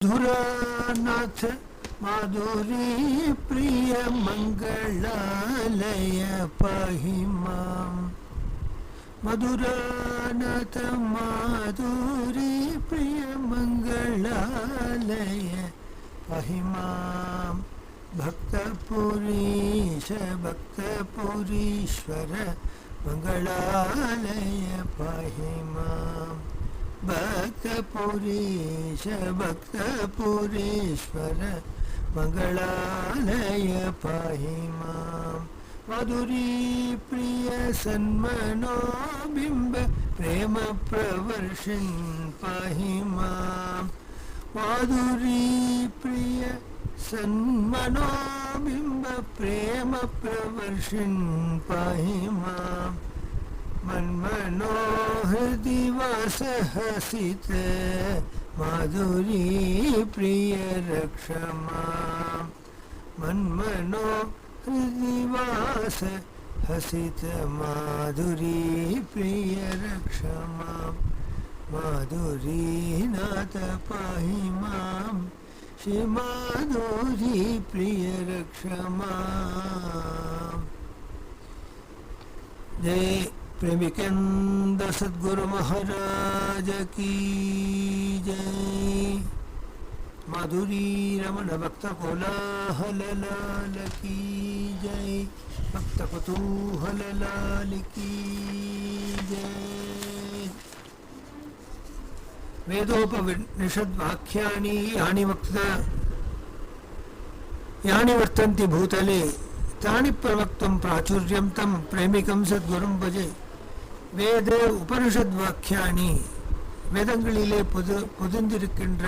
धुरानाथ माधुरी प्रिय मंगलालय पाहि मां। मधुरानाथ माधुरी प्रिय मंगलालय पाहि मां। भक्तपुरीश भक्तपुरीश्वर मंगलालय पाहि मां। भक्तपुरीश भक्तपुरीश्वर मंगलालय पाहि मां। माधुरी प्रिय सन्मनोबिंब प्रेम प्रवर्षिन् पाहि मां। माधुरी प्रिय सन्मनोबिंब प्रेम प्रवर्षिन् पाहि मां। मनमनोहृदिवास हसित माधुरी प्रिय रक्ष मां। मनमनोहृदिवास हसित माधुरी प्रिय रक्ष मां। माधुरी नाथ पाहि मां। श्री माधुरी प्रिय रक्ष मां। जय प्रेमिकंद सद्गुरु महाराज की जय। माधुरी रमण भक्त कोलाहल लाल की जय। भक्त कुतूहल लाल की जय। वेदोपनिषद वाक्यानि यानि वर्तन्ति भूतले तानि प्रवक्तुं प्राचुर्यं तं प्रेमिकं सद्गुरुं भजे। வேத உபனிஷத் வாக்கியானி வேதங்களிலே பொதிந்திருக்கின்ற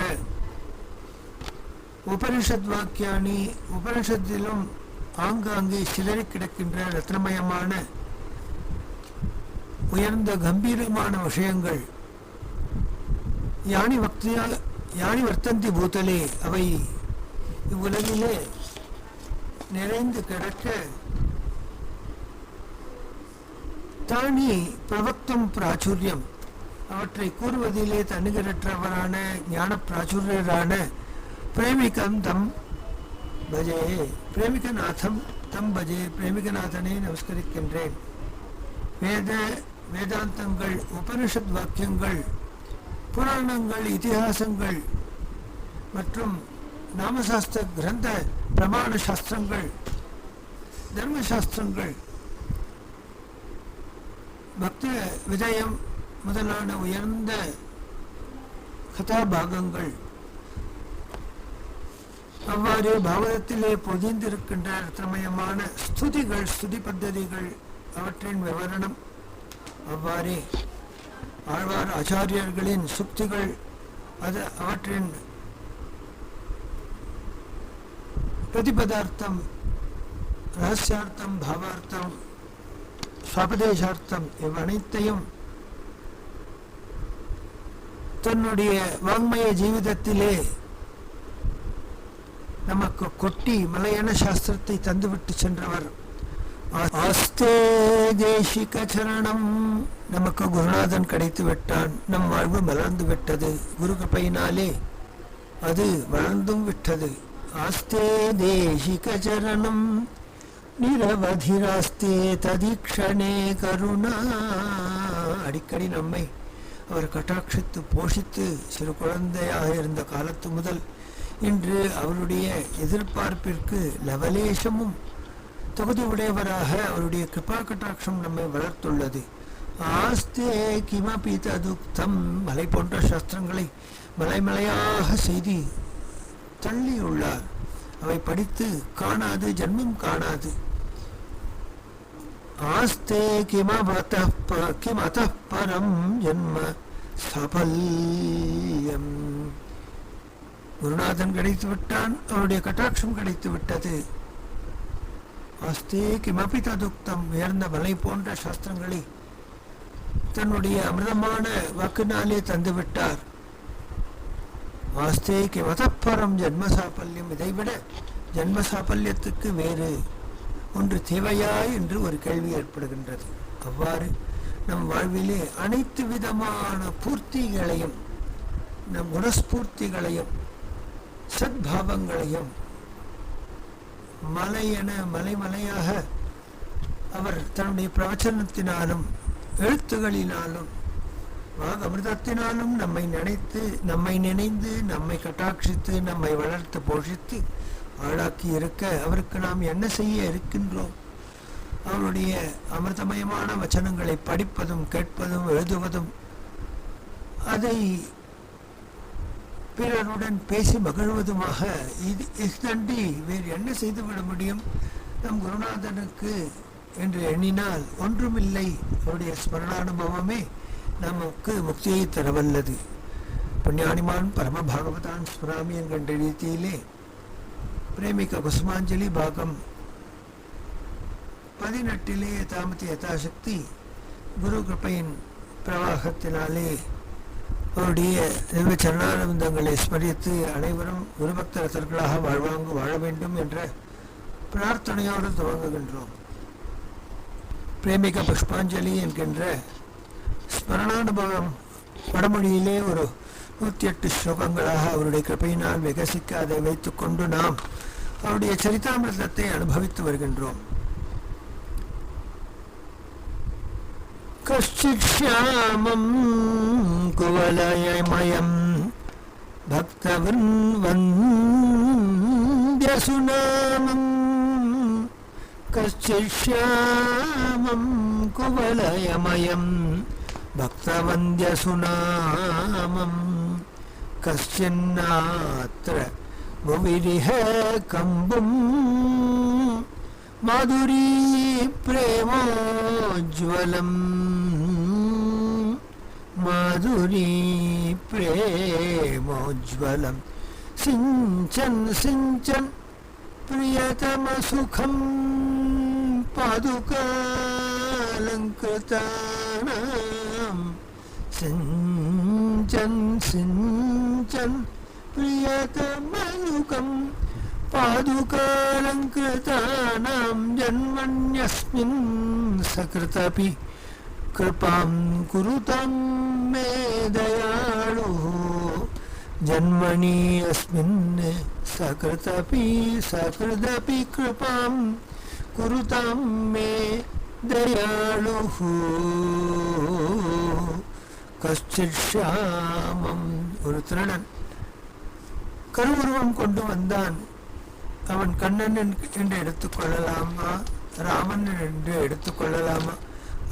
உபனிஷத் வாக்கியானி உபனிஷத்திலும் ஆங்காங்கே சிதறி கிடக்கின்ற ரத்னமயமான உயர்ந்த கம்பீரமான விஷயங்கள் யானி வர்த்தந்தி பூத்தலே அவை இவ்வுலகிலே நிறைந்து கிடக்க தானி பிரவக்தம் பிராச்சுரியம் அவற்றை கூறுவதிலே தன்னிகரற்றவரான ஞான பிராச்சுரியரான பிரேமிகம் தம் பஜே பிரேமிகநாதம் தம் பஜே பிரேமிகநாதனை நமஸ்கரிக்கின்றேன். வேதாந்தங்கள் உபனிஷத் வாக்கியங்கள் புராணங்கள் இதிகாசங்கள் மற்றும் நாமசாஸ்திர கிரந்த பிரமாண சாஸ்திரங்கள் தர்மசாஸ்திரங்கள் பக்த விஜயம் முதலான உயர்ந்த கதாபாகங்கள் அவ்வாறு பாகவதத்திலே பொதிந்திருக்கின்ற ரத்னமயமான ஸ்துதிகள் ஸ்துதி பத்ததிகள் அவற்றின் விவரணம் அவ்வாறே ஆழ்வார் ஆச்சாரியர்களின் சுக்திகள் அவற்றின் பிரதிபதார்த்தம் ரகசியார்த்தம் பாவார்த்தம் சுவாபதேசார்த்தம் இவ்வனைத்தையும் தன்னுடைய வாங்மய ஜீவிதத்திலே நமக்கு கொட்டி மலையான சாஸ்திரத்தை தந்துவிட்டு சென்றவர். ஆஸ்தே தேசிக சரணம். நமக்கு குருநாதன் கிடைத்து விட்டான். நம் வாழ்வு மலர்ந்து விட்டது. குரு கிருபையினாலே அது வளர்ந்தும் விட்டது. ஆஸ்தே தேசிக சரணம் நிரவதிராஸ்தே ததீக்ஷணே கருணா. அடிக்கடி நம்மை அவர் கட்டாட்சித்து போஷித்து சிறு குழந்தையாக இருந்த காலத்து முதல் இன்று அவருடைய எதிர்பார்ப்பிற்கு லவலேசமும் தகுதி உடையவராக அவருடைய கிருபா கட்டாட்சம் நம்மை வளர்த்துள்ளது. ஆஸ்தே கிமபி ததுக்தம். மலை போன்ற சாஸ்திரங்களை மலைமலையாக செய்தி தள்ளியுள்ளார். அவை படித்து காணாது ஜன்மம் காணாது. ஆஸ்தே கிமதः பரம் ஜன்ம சாபல்யம். குருநாதன் கிடைத்து விட்டான். அவருடைய கட்டாட்சம் கிடைத்து விட்டது. ஆஸ்தே கிமபி ததுக்தம். உயர்ந்த மலை போன்ற சாஸ்திரங்களை தன்னுடைய அமிர்தமான வாக்கினாலே தந்துவிட்டார். ஆஸ்தே கிமதப்பரம் ஜன்ம சாபல்யம். இதைவிட ஜன்ம சாபல்யத்துக்கு வேறு ஒன்று தேவையா என்று ஒரு கேள்வி ஏற்படுகின்றது. அவ்வாறு நம் வாழ்விலே அனைத்து விதமான பூர்த்திகளையும் நம் குணஸ்பூர்த்திகளையும் சத்பாவங்களையும் மலைமலையாக அவர் தன்னுடைய பிரவச்சனத்தினாலும் எழுத்துகளினாலும் அமிர்தத்தினாலும் நம்மை நினைந்து நம்மை கட்டாட்சித்து நம்மை வளர்த்து போஷித்து ஆளாக்கி இருக்க அவருக்கு நாம் என்ன செய்ய இருக்கின்றோம்? அவருடைய அமிர்தமயமான வச்சனங்களை படிப்பதும் கேட்பதும் எழுதுவதும் அதை பிறருடன் பேசி மகிழ்வதுமாக இதன்றி வேறு என்ன செய்துவிட முடியும்? நம் குருநாதனுக்கு என்று எண்ணினால் ஒன்றுமில்லை. அவருடைய ஸ்மரணானுபவமே நமக்கு முக்தியை தரவல்லது. புண்ணியானிமான் பரம பாகவதான் ஸ்மராமி என்கின்ற ரீதியிலே பிரேமிக குசுமாஞ்சலி பாகம் 18 தாமதி யதாசக்தி குரு கிருப்பையின் பிரவாகத்தினாலே அவருடைய திவ்ய சரணானந்தங்களை ஸ்மரித்து அனைவரும் குருபக்தர்களாக வாழ வேண்டும் என்ற பிரார்த்தனையோடு துவங்குகின்றோம். பிரேமிக புஷ்பாஞ்சலி என்கின்ற ஸ்மரணானுபவம் வடமொழியிலே ஒரு 108 ஸ்லோகங்களாக அவருடைய கிருபையினால் விகசிக்க அதை வைத்துக்கொண்டு நாம் அவருடைய சரிதாமிரதத்தை அனுபவித்து வருகின்றோம். கஷ்டிக்ஷாமம் குவலயமயம் பக்தவன் வந்தியசுநாமம் கஷ்டிக்ஷாமம் குவலயமயம் பக்தவந்தியசுநாமம் கஷ்டின்னாத்ர புவிரிஹ கம்பும் மாதுரி பிரேமோஜ்வலம் மாதுரி பிரேமோஜ்வலம் சிஞ்சன் பிரியதமசுகம் பாதுகாலங்கிருதானாம் சிஞ்சன் பிரியதமசுகம் பாதுகாலங்கிருதானாம் ஜன்மன்யஸ்மின் சகிருதபி கிருபாம் குருதம் மே தயாளுः ஜன்மனி அஸ்மின் சகிருதபி கிருபாம் குருதம் மே தயாளுः கஷ்டிக்ஷாமம். ஒரு திருடன் கருவுருவம் கொண்டு வந்தான். அவன் கண்ணன் என்று எடுத்துக்கொள்ளலாமா, ராமன் என்று எடுத்துக்கொள்ளலாமா,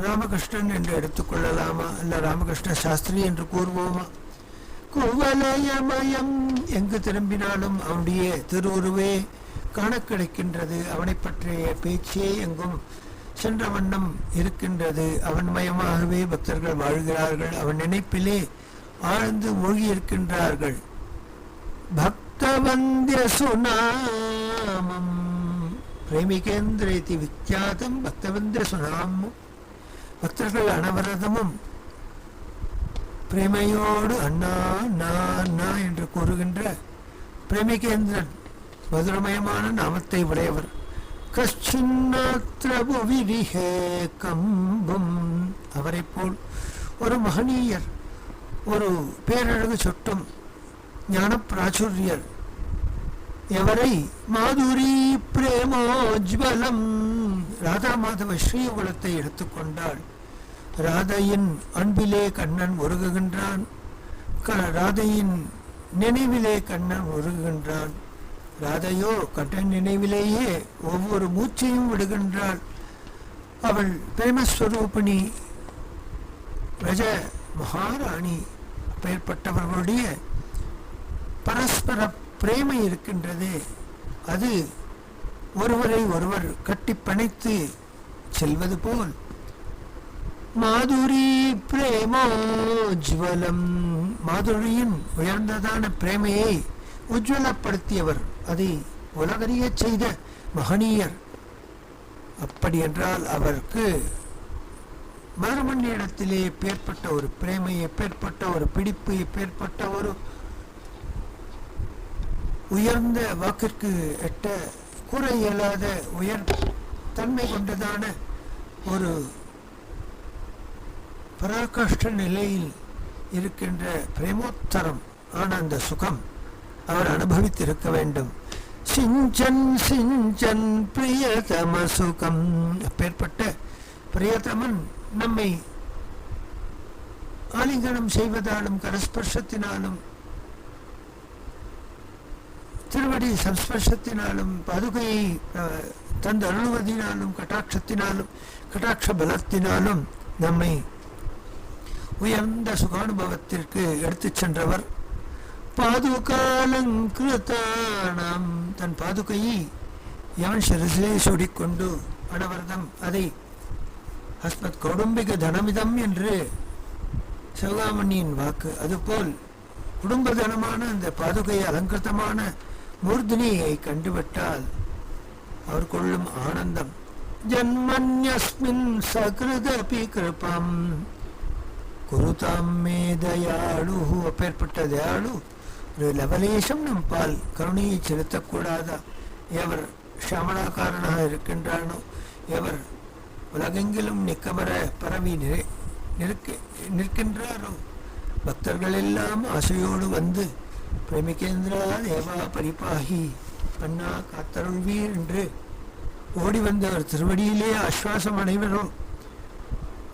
ராமகிருஷ்ணன் என்று எடுத்துக்கொள்ளலாமா, அல்ல ராமகிருஷ்ண சாஸ்திரி என்று கூறுவோமா? குவலயமயம், எங்கு திரும்பினாலும் அவனுடைய திருவுருவே காண கிடைக்கின்றது. அவனை பற்றிய பேச்சே எங்கும் சென்ற வண்ணம் இருக்கின்றது. அவன் மயமாகவே பக்தர்கள் வாழ்கிறார்கள். அவன் நினைப்பிலே ஆழ்ந்து மூழ்கி இருக்கின்றார்கள். பக்தவந்தியசுநாமம் பிரேமிகேந்திரேதி விக்யாதம் பக்தவந்தியசுநாமம். பக்தர்கள் அனவரதமும் பிரேமையோடு அண்ணா அண்ணா என்று கூறுகின்ற பிரேமிகேந்திரன் மதுரமயமான நாமத்தை உடையவர். கஷ்டின்னாத்ரபுவிரிஹ கம்பும், அவரை போல் ஒரு மகனீயர், ஒரு பேரழகு சொட்டும் ஞான பிராச்சுரியர் எவரை மாதுரி பிரேமோஜ்வலம், ராதா மாதவ ஸ்ரீகுலத்தை எடுத்துக்கொண்டாள். ராதையின் அன்பிலே கண்ணன் உருகுகின்றான். ராதையின் நினைவிலே கண்ணன் உருகுகின்றான். ராதையோ கண்ணன் நினைவிலேயே ஒவ்வொரு மூச்சையும் விடுகின்றாள். அவள் பிரேமஸ்வரூபிணி ரஜ மகாராணி. பெயர்பட்டவர்களுடைய பரஸ்பர பிரேமை இருக்கின்றதே, அது ஒருவரை ஒருவர் கட்டி பிணைத்து செல்வது போல். மாதுரி பிரேமோஜ்வலம், மாதுரியின் உயர்ந்ததான பிரேமையை உஜ்வலப்படுத்தியவர், அதை உலகறிய செய்த மகனீயர். அப்படி என்றால் அவருக்கு மதுரமண்ணிடத்திலே எப்பேற்பட்ட ஒரு பிரேமை, எப்பேற்பட்ட ஒரு பிடிப்பு, எப்பேற்பட்ட ஒரு உயர்ந்த வாக்கிற்கு எட்ட கூற இயலாத உயர் தன்மை கொண்டதான ஒரு பராகாஷ்ட நிலையில் இருக்கின்ற பிரேமோத்தரம் ஆன அந்த சுகம், அவர் அனுபவித்திருக்க வேண்டும். சிஞ்சன் சிஞ்சன் பிரியதம சுகம். அப்பேற்பட்ட பிரியதமன் நம்மை ஆலிங்கனம் செய்வதாலும் கரஸ்பர்ஷத்தினாலும் திருவடி சம்ஸ்பர்ஷத்தினாலும் பாதுகையை தந்து அருள்வதினாலும் கட்டாட்சத்தினாலும் கட்டாட்ச பலத்தினாலும் நம்மை உயர்ந்த சுகானுபவத்திற்கு எடுத்துச் சென்றவர். பாதுகாலங்கிருதானாம். தன் பாதுகையை எவன் சிரசிலே சூடிக்கொண்டு அனவரதம் அதை அஸ்மத் கௌடும்பிக தனமிதம் என்று சிவகாமணியின் வாக்கு, அதுபோல் குடும்ப தனமான அந்த பாதுகை அலங்கிருத்தமான மூர்த்தினியை கண்டுவிட்டால் அவர் கொள்ளும் ஆனந்தம். ஜன்மன்யஸ்மின் சகிருதபி கிருபம் குருதாம் மே தயாளு. அப்பேற்பட்ட தயாளு ஒரு லவலேசம் நம் பால் கருணையை செலுத்தக்கூடாதா? எவர் ஷமலாக்காரனாக இருக்கின்றானோ, எவர் உலகெங்கிலும் நிக்கமர பரவி நிற்கின்றாரோ, பக்தர்கள் எல்லாம் ஆசையோடு வந்து பிரேமிகேந்திரா தேவா பரிபாகி அண்ணா காத்தருள்வீர் என்று ஓடி வந்தவர் திருவடியிலே ஆஸ்வாசம் அடைவரோ.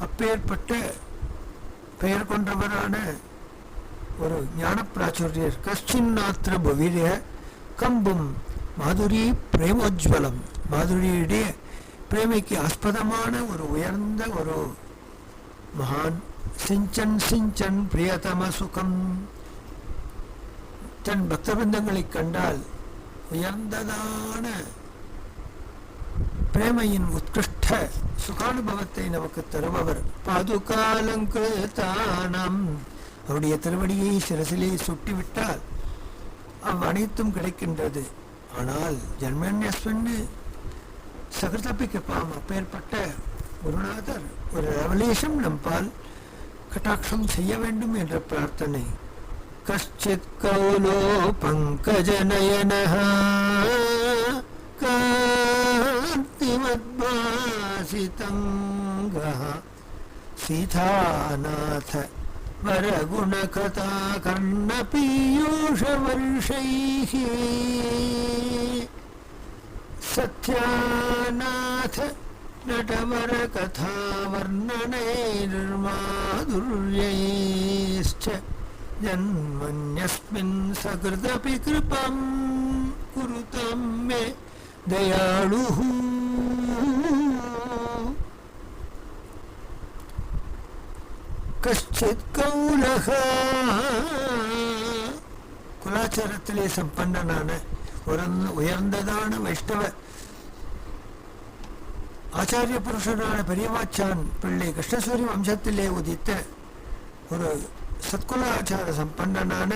அப்பேற்பட்ட பெயர் கொண்டவரான ஒரு ஞான பிராச்சுரியர். கஷ்டின்னாத்திர பவிரிய கம்பும் மாதுரி பிரேமோஜ்வலம். மாதுரியுடைய பிரேமைக்கு ஆஸ்பதமான ஒரு உயர்ந்த ஒரு மகான். சிஞ்சன் சிஞ்சன் பிரியதம சுகம். தன் பக்தபிருந்தங்களை கண்டால் உயர்ந்ததான பிரேமையின் உத்கிருஷ்ட சுகானுபவத்தை நமக்கு தருபவர். பாதுகாலங்கிருதானம். அவருடைய திருவடியை சிரசிலே சுட்டிவிட்டால் அவ்வனைத்தும் கிடைக்கின்றது. ஆனால் ஜன்மன்யஸ்வன்னு சகிருதப்பிக்கப்பாம். அப்பேற்பட்ட குருநாதர் ஒரு ரெவலேஷன் நம்பால் கட்டாட்சம் செய்ய வேண்டும் என்ற பிரார்த்தனை. கஷ்டித் கௌலோ பங்கஜநயனஹ காந்திமத்பாசிதங்கஹ சீதாநாத வரகுணகதா கர்ணபீயூஷவர்ஷைஹ சத்யாநாத நடவரகதா வர்ணனைர்மாதுர்யைश्च ஜன்மன்யஸ்மின் சகிருதபி கிருபம் குருதம் மே தயாளுஹ. கஷ்டித் கௌலஹ. குலாச்சாரத்திலே சம்பன்னனான உயர்ந்ததான வைஷ்ணவ ஆச்சாரிய புருஷனான பெரியவாச்சான் பிள்ளை கிருஷ்ணசூரி வம்சத்திலே உதித்த ஒரு சத்குலாச்சார சம்பன்னனான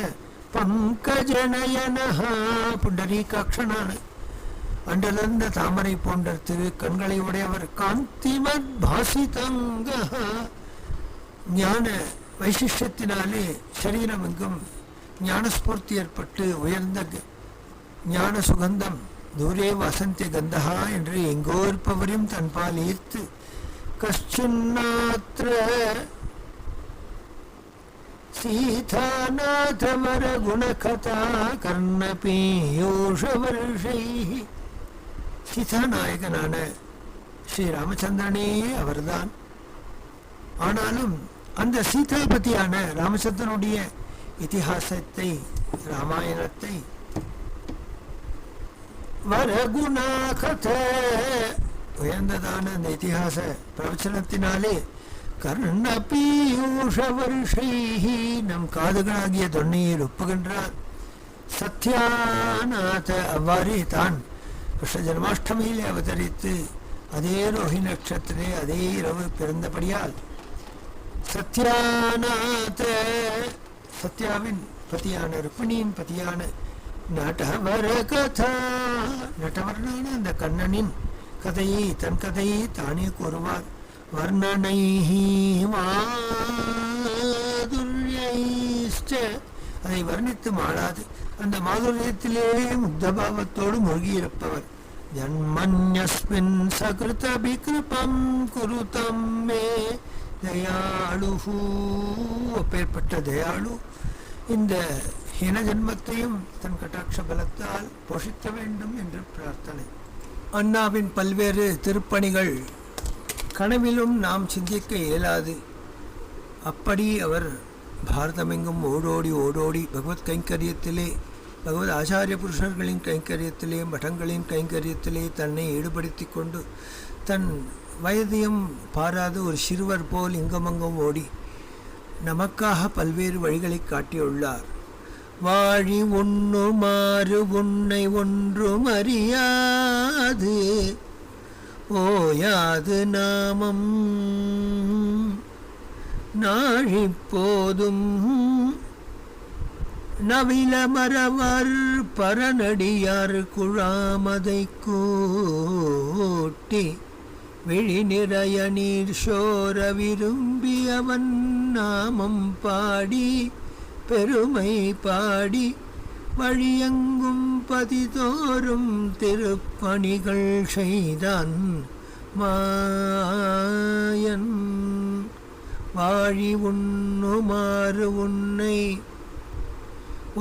பங்கஜநயனஹ புண்டரீகாட்சனான அண்டலர்ந்த தாமரை போன்ற திரு கண்களை உடையவர். காந்திமத் பாசிதங்கஹ. ஞான வைசிஷ்யத்தினாலே சரீரம் எங்கும் ஞானஸ்பூர்த்தி ஏற்பட்டு உயர்ந்த ஞான சுகந்தம் தூரே வசந்தி கந்தஹா என்று எங்கோ இருப்பவரையும் தன்பால் ஈர்த்து கஷ்டின்னாத்ர சீதாநாதமர குணகதா கர்ணபீயூஷவர்ஷைஹ. சீதாநாயகனான ஸ்ரீ ராமச்சந்திரனே அவர்தான். ஆனாலும் அந்த சீதாபதியான ராமச்சந்திரனுடைய இதிகாசத்தை, ராமாயணத்தை வரகுணாகத உயர்ந்ததான அந்த இதிகாச பிரவச்சனத்தினாலே கர்ணபீயூஷவர்ஷைஹ நம் காதுகளாகிய தொன்னையில் ஒப்புகின்றார். சத்யாநாத அவ்வாறே தான் கிருஷ்ண ஜன்மாஷ்டமியிலே அவதரித்து அதே ரோஹி நட்சத்திரே அதே இரவு பிறந்தபடியால் சத்யாநாத சத்யாவின் பதியான ருக்மிணியின் பதியான நடவர கதா நடவரனான அந்த கண்ணனின் கதையை தன் கதையை தானே கூறுவார். வர்ணனைஹி மாதுர்யைश्च அதை வர்ணித்து மாளாது அந்த மாதுரியத்திலே முக்தபாவத்தோடு மூழ்கியிருப்பவர். ஜன்மன்யஸ்மின் சகிருதபி கிருபம் குருதம் மே தயாளுஹு. அப்பேற்பட்ட தயாளு இந்த என ஜென்மத்தையும் தன் கட்டாட்ச பலத்தால் போஷிக்க வேண்டும் என்று பிரார்த்தனை. அண்ணாவின் பல்வேறு திருப்பணிகள் கனவிலும் நாம் சிந்திக்க இயலாது. அப்படி அவர் பாரதமெங்கும் ஓடோடி ஓடோடி பகவத் கைங்கரியத்திலே, பகவத் ஆச்சாரிய புருஷர்களின் கைங்கரியத்திலே, மடங்களின் கைங்கரியத்திலே தன்னை ஈடுபடுத்தி கொண்டு தன் வயதையும் பாராத ஒரு சிறுவர் போல் இங்கமங்கும் ஓடி நமக்காக பல்வேறு வழிகளை காட்டியுள்ளார். வாழி உண்ணுமாறு உன்னை ஒன்றும் அறியாது ஓயாது நாமம் நாழிப்போதும் நவில மரவர் பரநடியார் குழாமதை கூட்டி விழி நிறைய நீர் சோர விரும்பியவன் நாமம் பாடி பெருமை பாடி வழியெங்கும் பதிதோறும் திருப்பணிகள் செய்தான் மாயன். வாழி உண்ணுமாறு உன்னை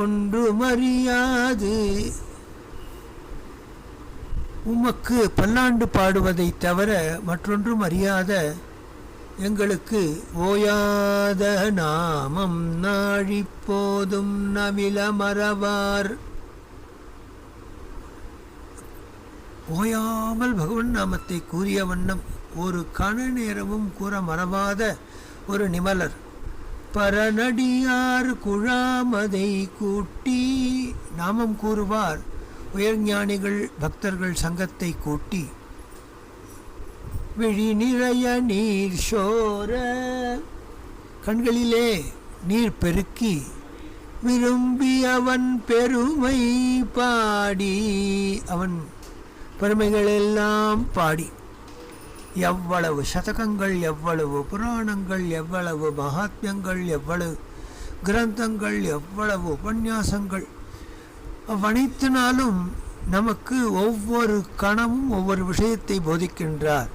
ஒன்றுமறியாது உமக்கு பல்லாண்டு பாடுவதை தவிர மற்றொன்றும் அறியாத எங்களுக்கு ஓயாத நாமம் நாழிப்போதும் நவில மறவார். ஓயாமல் பகவன் நாமத்தை கூறிய வண்ணம் ஒரு கண நேரமும் கூற மறவாத ஒரு நிமலர் பரநடியார் குழாமதை கூட்டி நாமம் கூறுவார். உயர்ஞானிகள் பக்தர்கள் சங்கத்தை கூட்டி விழி நிறைய நீர் சோர கண்களிலே நீர் பெருக்கி விரும்பி அவன் பெருமை பாடி அவன் பெருமைகளெல்லாம் பாடி எவ்வளவு சதகங்கள், எவ்வளவு புராணங்கள், எவ்வளவு மகாத்மியங்கள், எவ்வளவு கிரந்தங்கள், எவ்வளவு உபன்யாசங்கள், அவ்வனைத்து நாளும் நமக்கு ஒவ்வொரு கணமும் ஒவ்வொரு விஷயத்தை போதிக்கின்றார்.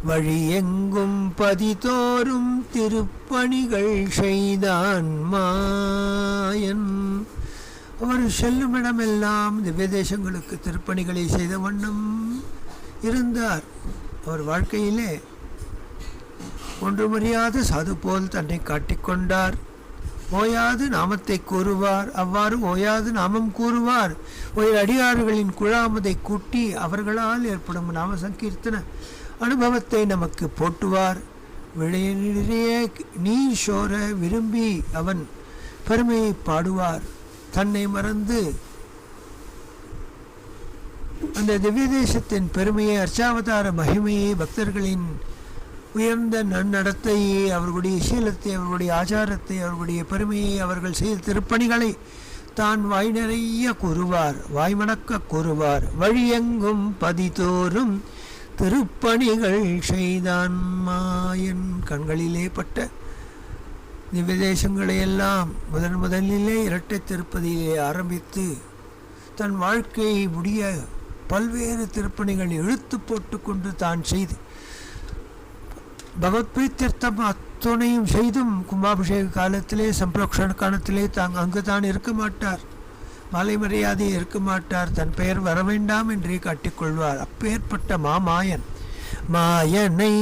வழி எங்கும் பதிதோறும் திருப்பணிகள் செய்தான் மாயன். அவர் செல்லும் இடமெல்லாம் திவ்ய தேசங்களுக்கு திருப்பணிகளை செய்த வண்ணம் இருந்தார். அவர் வாழ்க்கையிலே ஒன்றுமறியாத சாது போல் தன்னை காட்டிக்கொண்டார். ஓயாது நாமத்தை கூறுவார். அவ்வாறு ஓயாது நாமம் கூறுவார். உயர் அடியார்களின் குழாமதை கூட்டி அவர்களால் ஏற்படும் நாம சங்கீர்த்தன அனுபவத்தை நமக்கு போட்டுவார். விளைய நீர் சோர விரும்பி அவன் பெருமையை பாடுவார். தன்னை மறந்து அந்த திவ்ய தேசத்தின் பெருமையை, அர்ச்சாவதார மகிமையை, பக்தர்களின் உயர்ந்த நன்னடத்தையை, அவர்களுடைய சீலத்தை, அவர்களுடைய ஆச்சாரத்தை, அவர்களுடைய பெருமையை, அவர்கள் செய்த திருப்பணிகளை தான் வாய் நிறைய கூறுவார், வாய்மணக்க கூறுவார். வழியெங்கும் பதிதோறும் திருப்பணிகள் செய்தான் மாயன். கண்களிலே பட்ட திவ்ய தேசங்களையெல்லாம் முதலிலே இரட்டை திருப்பதியிலே ஆரம்பித்து தன் வாழ்க்கையை முடிய பல்வேறு திருப்பணிகள் இழுத்து போட்டு கொண்டு தான் செய்து பகவத் பிரீத்தியர்த்தம் அத்துணையும் செய்தும் கும்பாபிஷேக காலத்திலே, சம்பிரோக்ஷண காலத்திலே அங்கு தான் இருக்க மாட்டார். மாலை மரியாதை இருக்க மாட்டார். தன் பெயர் வர வேண்டாம் என்றே காட்டிக்கொள்வார். அப்பேற்பட்ட மாமாயன் மாயனை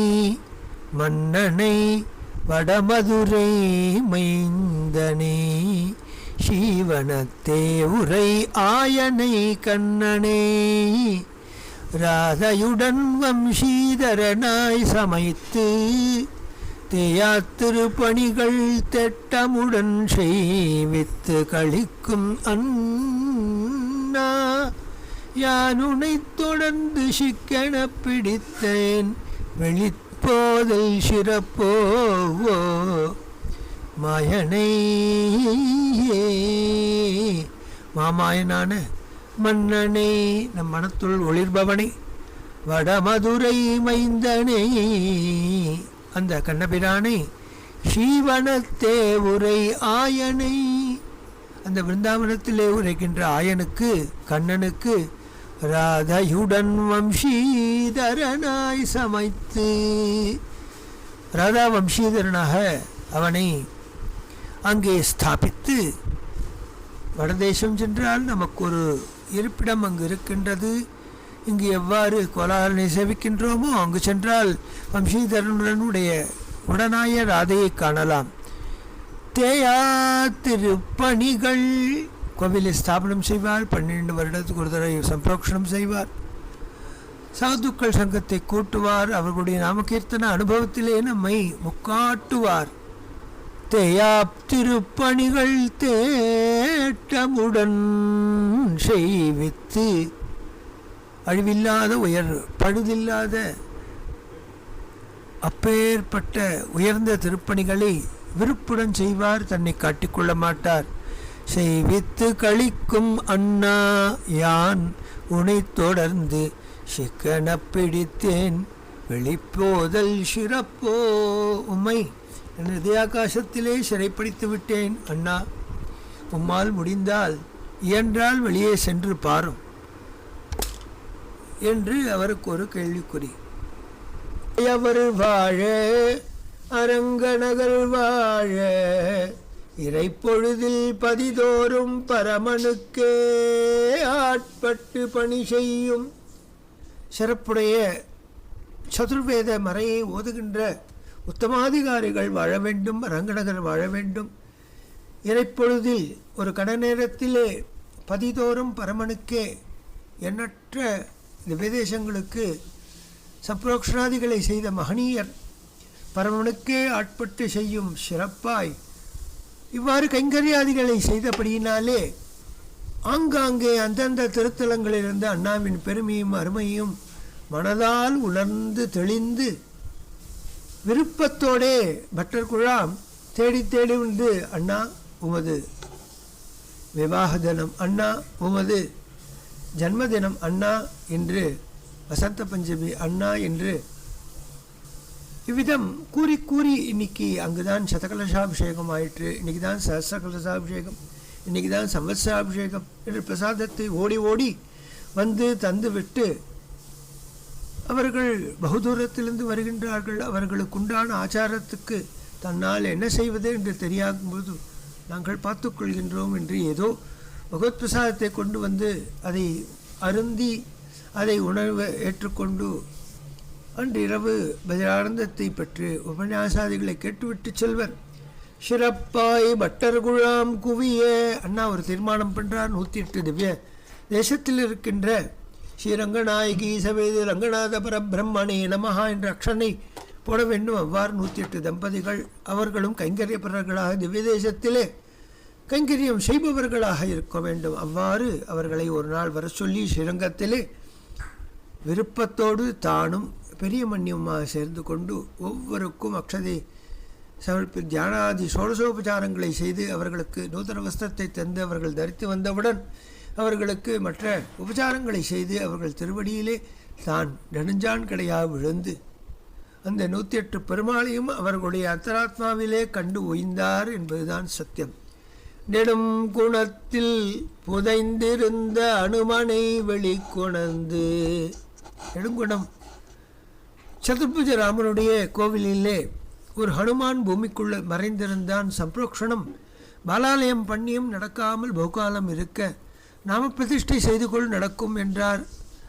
மன்னனை வடமதுரை மைந்தனே சீவனத்தே உரை ஆயனை கண்ணனே ராதையுடன் வம்சீதரனாய் சமைத்து தேயாத்திருப்பணிகள் திட்டமுடன் செய்வித்து கழிக்கும் அண்ணா யானுனை தொடர்ந்து சிக்கென பிடித்தேன் வெளிப்போதல் சிறப்போவோ மாயனை. மாமாயனான மன்னனை, நம் மனத்துள் ஒளிர்பவனை, வடமதுரை மைந்தனை, அந்த கண்ணபிரானை, ஸ்ரீவனத்தே உரை ஆயனை, அந்த விருந்தாவனத்திலே உரைக்கின்ற ஆயனுக்கு, கண்ணனுக்கு ராதையுடன் வம்சீதரனாய் சமைத்து, ராதா வம்சீதரனாக அவனை அங்கே ஸ்தாபித்து வடதேசம் சென்றால் நமக்கு ஒரு இருப்பிடம் அங்கு இருக்கின்றது. இங்கு எவ்வாறு கோலாகலனை சேவிக்கின்றோமோ அங்கு சென்றால் வம்சீதரனுடைய உடனாய ராதையை காணலாம். தேயா திருப்பணிகள் கோவிலை ஸ்தாபனம் செய்வார். 12 வருடத்துக்கு ஒரு தடவை சம்பிரோக்ஷணம் செய்வார். சாதுக்கள் சங்கத்தை கூட்டுவார். அவர்களுடைய நாமகீர்த்தன அனுபவத்திலே நம்மை முக்காட்டுவார். தேயா திருப்பணிகள் தேட்டமுடன் செய்வித்து அழிவில்லாத பழுதில்லாத அப்பேற்பட்ட உயர்ந்த திருப்பணிகளை விருப்புடன் செய்வார். தன்னை காட்டிக்கொள்ள மாட்டார். செய்வித்து கழிக்கும் அண்ணா யான் உனை தொடர்ந்து சிக்கன பிடித்தேன் வெளிப்போதல் சிறப்போ உம்மை என் இதயாகாசத்திலே சிறைப்படுத்தி விட்டேன் அண்ணா. உம்மால் முடிந்தால் இயன்றால் வெளியே சென்று பாரும் என்று அவருக்கு ஒரு கேள்விக்குறி. அவர் வாழ அரங்கநகர் வாழ இறைப்பொழுதில் பதிதோறும் பரமனுக்கே ஆட்பட்டு பணி செய்யும் சிறப்புடைய சதுர்வேத மறையை ஓதுகின்ற உத்தமாதிகாரிகள் வாழ வேண்டும். அரங்கநகர் வாழ வேண்டும். இறைப்பொழுதில் ஒரு கண நேரத்திலே பதிதோறும் பரமனுக்கே எண்ணற்ற திவ்யதேசங்களுக்கு சப்ரோக்ஷணாதிகளை செய்த மகனீயர் பரமனுக்கே ஆட்பட்டு செய்யும் சிறப்பாய் இவ்வாறு கைங்கரியாதிகளை செய்தபடியினாலே ஆங்காங்கே அந்தந்த திருத்தலங்களிலிருந்து அண்ணாவின் பெருமையும் அருமையும் மனதால் உணர்ந்து தெளிந்து விருப்பத்தோடே பட்டர் குழாம் தேடி தேடி வந்து அண்ணா உமது விவாக தினம், அண்ணா உமது ஜன்மதினம், அண்ணா என்று வசந்த பஞ்சமி, அண்ணா என்று இவ்விதம் கூறி கூறி இன்னைக்கு அங்குதான் சதகலசாபிஷேகம் ஆயிற்று, இன்னைக்கு தான் சஹஸ்ரகலசாபிஷேகம், இன்னைக்கு தான் சம்வத்சராபிஷேகம் என்று பிரசாதத்தை ஓடி ஓடி வந்து தந்து விட்டு அவர்கள் பகுதூரத்திலிருந்து வருகின்றார்கள். அவர்களுக்குண்டான ஆச்சாரத்துக்கு தன்னால் என்ன செய்வது என்று தெரியாதபோது நாங்கள் பார்த்துக்கொள்கின்றோம் என்று ஏதோ பகவத் பிரசாதத்தை கொண்டு வந்து அதை அருந்தி அதை உணர்வை ஏற்றுக்கொண்டு அன்று இரவு பஜரானந்தத்தை பெற்று உபன்யாசாதிகளை கேட்டுவிட்டு செல்வர். சிறப்பாய் பட்டர் குழாம் குவிய அண்ணா ஒரு தீர்மானம் பண்ணுறார். 108 திவ்ய தேசத்தில் இருக்கின்ற ஸ்ரீரங்கநாயகி சவேது ரங்கநாத பரபிரம்மணே நமஹா என்ற அக்ஷனை போட வேண்டும். அவ்வாறு 108 தம்பதிகள் அவர்களும் கைங்கரியப்பவர்களாக திவ்ய தேசத்திலே கைங்கரியம் செய்பவர்களாக இருக்க வேண்டும். அவ்வாறு அவர்களை ஒரு நாள் வர சொல்லி ஸ்ரீரங்கத்திலே விருப்பத்தோடு தானும் பெரிய மன்னியமாக சேர்ந்து கொண்டு ஒவ்வொருக்கும் அக்ஷதை சமர்ப்பி தியானாதி சோடசோபச்சாரங்களை செய்து அவர்களுக்கு நூதன வஸ்திரத்தை தந்து அவர்கள் தரித்து வந்தவுடன் அவர்களுக்கு மற்ற உபச்சாரங்களை செய்து அவர்கள் திருவடியிலே தான் நெடுஞ்சான் கடையாக விழுந்து அந்த 108 பெருமாளையும் அவர்களுடைய அந்தராத்மாவிலே கண்டு ஒய்ந்தார் என்பதுதான் சத்தியம். நெடும் குணத்தில் புதைந்திருந்த அனுமனை வெளிக்கொணர்ந்து நெடுங்குணம் சதுர்புஜ ராமனுடைய கோவிலிலே ஒரு ஹனுமான் பூமிக்குள்ள மறைந்திருந்தான். சம்பிரோக்ஷணம் பாலாலயம் பண்ணியும் நடக்காமல் பகுகாலம் இருக்க நாம பிரதிஷ்டை செய்து கொள் நடக்கும் என்றார்.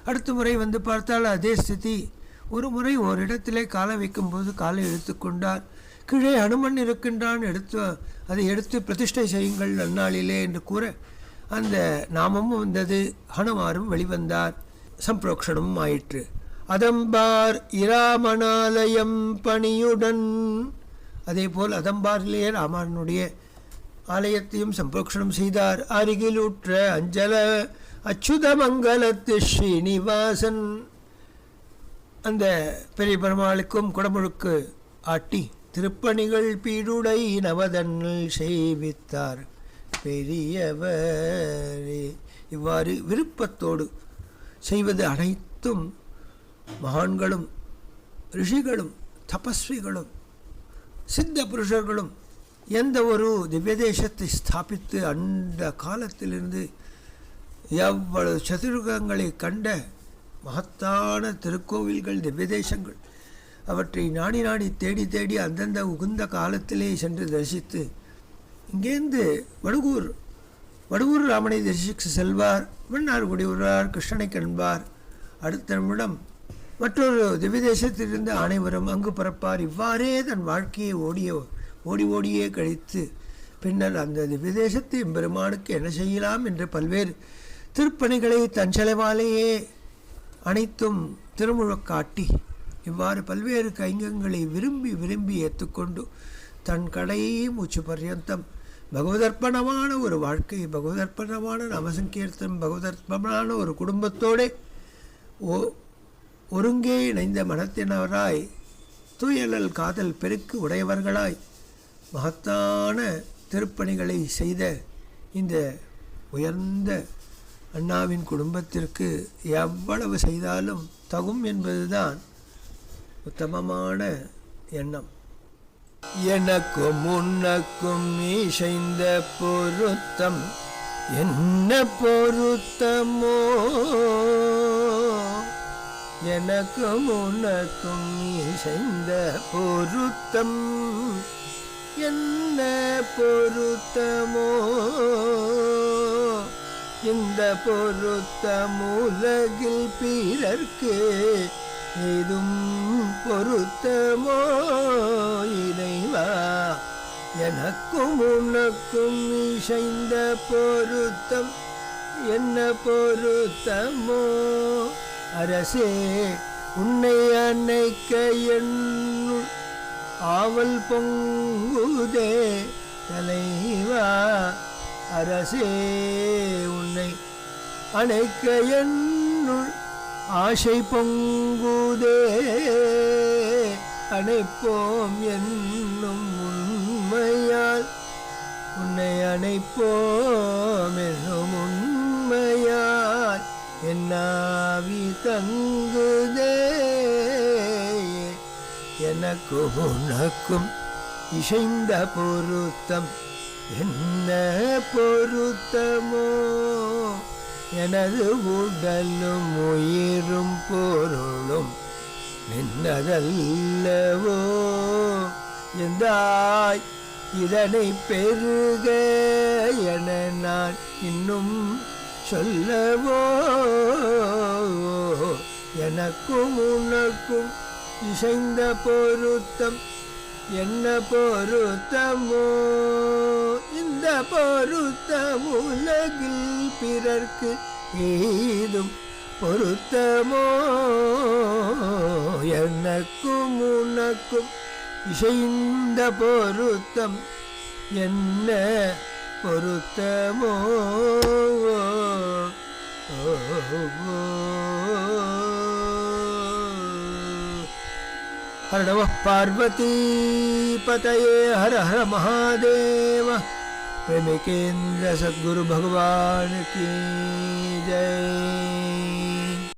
அடுத்த முறை வந்து பார்த்தால் அதே ஸ்திதி. ஒரு முறை ஓரிடத்திலே காலை வைக்கும்போது காலை எடுத்துக்கொண்டார். கீழே ஹனுமன் இருக்கின்றான், அதை எடுத்து பிரதிஷ்டை செய்யுங்கள் நன்னாளிலே என்று கூற அந்த நாமமும் வந்தது, ஹனுமாரும் வெளிவந்தார், சம்பிரோக்ஷணமும் ஆயிற்று. அதம்பார் இராமனாலயம் பணியுடன் அதே போல் அதம்பாரிலேயே ராமனுடைய ஆலயத்தையும் சம்பிரோக்ஷணம் செய்தார். அருகில் உற்ற அஞ்சல அச்சுத மங்கலத்து ஸ்ரீனிவாசன் அந்த பெரிய பெருமாளுக்கும் குடமுழுக்கு ஆட்டி திருப்பணிகள் பீடுடை நவதன்னல் செய்வித்தார் பெரியவரே. இவ்வாறு விருப்பத்தோடு செய்வது அனைத்தும் மகான்களும் ரிஷிகளும் தபஸ்விகளும் சித்த புருஷர்களும் எந்த ஒரு திவ்யதேசத்தை ஸ்தாபித்து அந்த காலத்திலிருந்து எவ்வளவு சதுர்கங்களை கண்ட மகத்தான திருக்கோவில்கள் திவ்யதேசங்கள் அவற்றை நாடி நாடி தேடி தேடி அந்தந்த உகுந்த காலத்திலே சென்று தரிசித்து இங்கேருந்து வடுகூர் வடுவூர் ராமனை தரிசிக்க செல்வார். மன்னார்குடி வருவார், கிருஷ்ணனை காண்பார். அடுத்த நிமிடம் மற்றொரு திவ்ய தேசத்திலிருந்து அனைவரும் அங்கு பிறப்பார். இவ்வாறே தன் வாழ்க்கையை ஓடியே கழித்து பின்னர் அந்த திவ்ய தேசத்தை எம்பெருமானுக்கு என்ன செய்யலாம் என்று பல்வேறு திருப்பணிகளை தன் செலவாலேயே அனைத்தும் திருமுழக்காட்டி இவ்வாறு பல்வேறு கைங்கங்களை விரும்பி ஏற்றுக்கொண்டு தன் கடையை மூச்சு பர்யந்தம் பகவதர்ப்பணமான ஒரு வாழ்க்கை, பகவதர்ப்பணமான நாமசங்கீர்த்தனம், பகவதர்ப்பணமான ஒரு குடும்பத்தோடு ஒருங்கே இணைந்த மனத்தினராய் தூயலல் காதல் பெருக்கு உடையவர்களாய் மகத்தான திருப்பணிகளை செய்த இந்த உயர்ந்த அண்ணாவின் குடும்பத்திற்கு எவ்வளவு செய்தாலும் தகும் என்பதுதான் உத்தமமான எண்ணம். எனக்கும் உனக்கும் இசைந்த பொருத்தம் என்ன பொருத்தமோ, எனக்கும் உனக்கும் இசைந்த பொருத்தம் என்ன பொருத்தமோ, இந்த பொருத்தம் உலகில் பிறர்க்கு ஏதும் பொருத்தமோ இறைவா, எனக்கும் உனக்கும் இசைந்த பொருத்தம் என்ன பொருத்தமோ, அரசே உன்னை அணைக்க என்னுள் ஆவல் பொங்குதே தலைவா, அரசே உன்னை அணைக்க என்னுள் ஆசை பொங்குதே, அணைப்போம் என்னும் உண்மையால் உன்னை அணைப்போம் என்னும் உண்மையால் என்னாவி தங்குதே, எனக்கும் உனக்கும் இசைந்த பொருத்தம் என்ன பொருத்தமோ, எனது உடலும் உயிரும் பொருளும் நின்னதல்லவோ, எந்தாய் இதனை பெருக என நான் இன்னும் சொல்லவோ, எனக்கும் உனக்கும் இசைந்த பொருத்தம் என்ன பொருத்தமோ, இந்த பொருத்தம் உலகில் பிறர்க்கு ஏதும் பொருத்தமோ, எனக்கும் உனக்கும் இசைந்த பொருத்தம் என்ன பொருத்தமோ. हर नमः पार्वती पतये हर हर महादेव। प्रेमिकेन्द्र सद्गुरु भगवान की जय।